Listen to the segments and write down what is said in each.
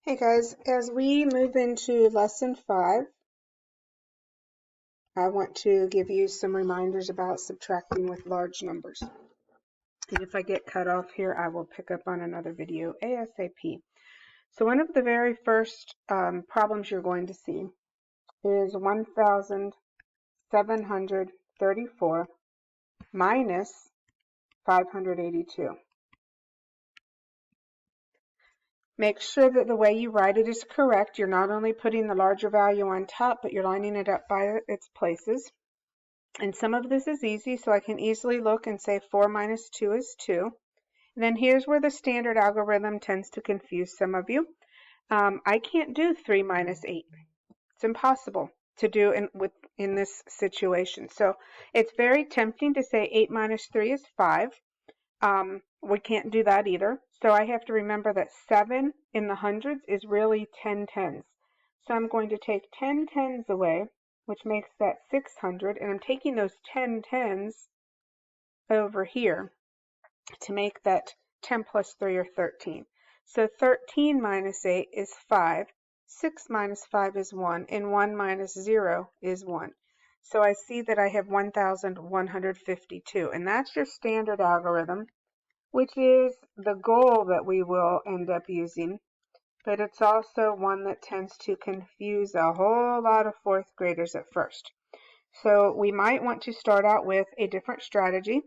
Hey guys, as we move into lesson 5, I want to give you some reminders about subtracting with large numbers. And if I get cut off here, I will pick up on another video ASAP. So one of the very first problems you're going to see is 1,734 minus 582. Make sure that the way you write it is correct. You're not only putting the larger value on top, but you're lining it up by its places. And some of this is easy, so I can easily look and say 4 minus 2 is 2. And then here's where the standard algorithm tends to confuse some of you. I can't do 3 minus 8. It's impossible to do in this situation. So it's very tempting to say 8 minus 3 is 5. We can't do that either. So I have to remember that 7 in the hundreds is really 10 tens. So I'm going to take 10 tens away, which makes that 600, and I'm taking those 10 tens over here to make that 10 plus 3 or 13. So 13 minus 8 is 5, 6 minus 5 is 1, and 1 minus 0 is 1. So I see that I have 1,152, and that's your standard algorithm, which is the goal that we will end up using, but it's also one that tends to confuse a whole lot of fourth graders at first. So we might want to start out with a different strategy,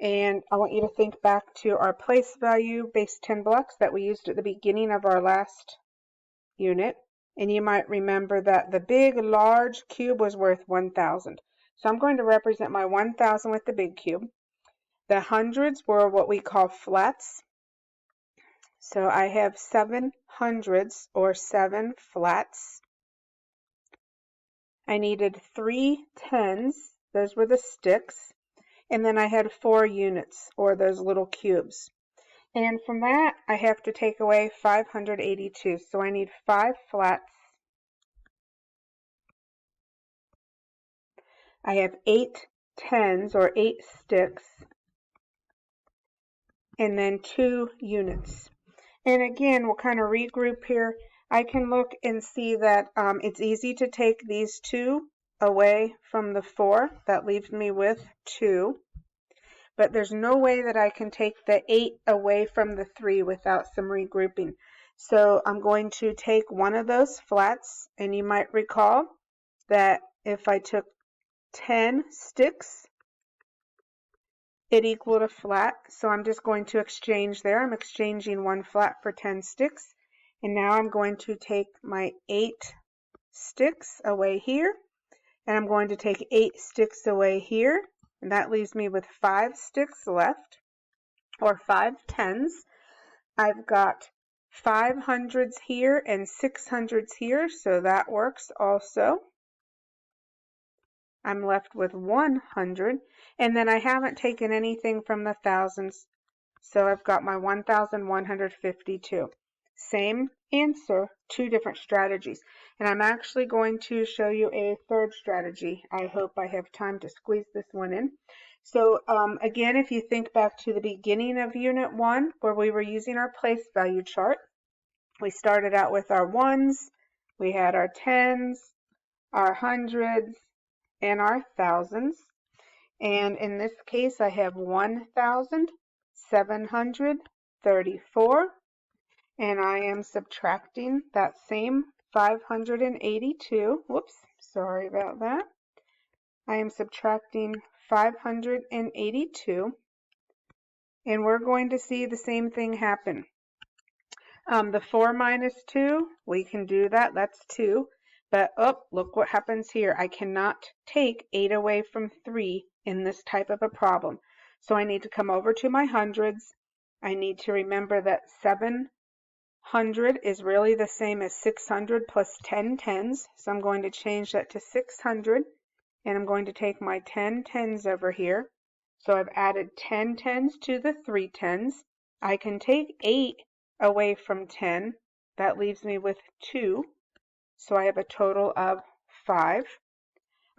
and I want you to think back to our place value base 10 blocks that we used at the beginning of our last unit, and you might remember that the big large cube was worth 1,000. So I'm going to represent my 1,000 with the big cube. The hundreds were what we call flats. So I have 7 hundreds or 7 flats. I needed 3 tens, those were the sticks, and then I had 4 units or those little cubes. And from that, I have to take away 582. So I need 5 flats. I have 8 tens or 8 sticks, and then 2 units. And again, we'll kind of regroup here. I can look and see that it's easy to take these 2 away from the 4. That leaves me with 2. But there's no way that I can take the 8 away from the 3 without some regrouping. So I'm going to take one of those flats, and you might recall that if I took 10 sticks, it equaled a flat. So I'm just going to exchange there. I'm exchanging one flat for 10 sticks. And now I'm going to take my 8 sticks away here, and I'm going to take 8 sticks away here, and that leaves me with 5 sticks left, or 5 tens. I've got 5 hundreds here and 6 hundreds here, so that works also. I'm left with 100, and then I haven't taken anything from the thousands, so I've got my 1,152. Same answer, 2 different strategies. And I'm actually going to show you a third strategy. I hope I have time to squeeze this one in. So again, if you think back to the beginning of Unit 1, where we were using our place value chart, we started out with our ones, we had our tens, our hundreds, and our thousands. And in this case, I have 1,734, and I am subtracting that same 582. Whoops, sorry about that. I am subtracting 582, and we're going to see the same thing happen. The 4 minus 2, we can do that. That's 2. But, look what happens here. I cannot take 8 away from 3 in this type of a problem. So I need to come over to my hundreds. I need to remember that 700 is really the same as 600 plus 10 tens. So I'm going to change that to 600. And I'm going to take my 10 tens over here. So I've added 10 tens to the 3 tens. I can take 8 away from 10. That leaves me with 2. So I have a total of 5.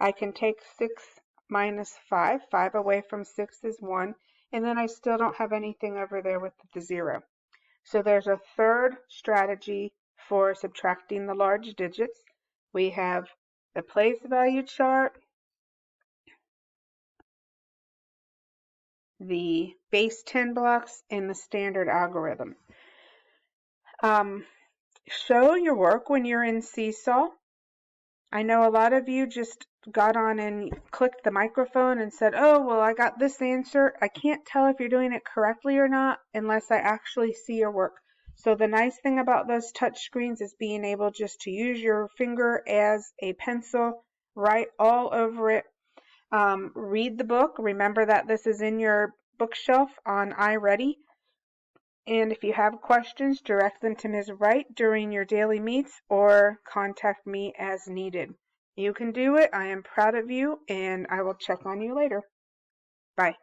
I can take 6 minus 5. 5 away from 6 is 1. And then I still don't have anything over there with the 0. So there's a third strategy for subtracting the large digits. We have the place value chart, the base 10 blocks, and the standard algorithm. Show your work when you're in Seesaw. I know a lot of you just got on and clicked the microphone and said, oh, well, I got this answer. I can't tell if you're doing it correctly or not unless I actually see your work. So the nice thing about those touch screens is being able just to use your finger as a pencil, write all over it. Read the book. Remember that this is in your bookshelf on iReady. And if you have questions, direct them to Ms. Wright during your daily meets or contact me as needed. You can do it. I am proud of you, and I will check on you later. Bye.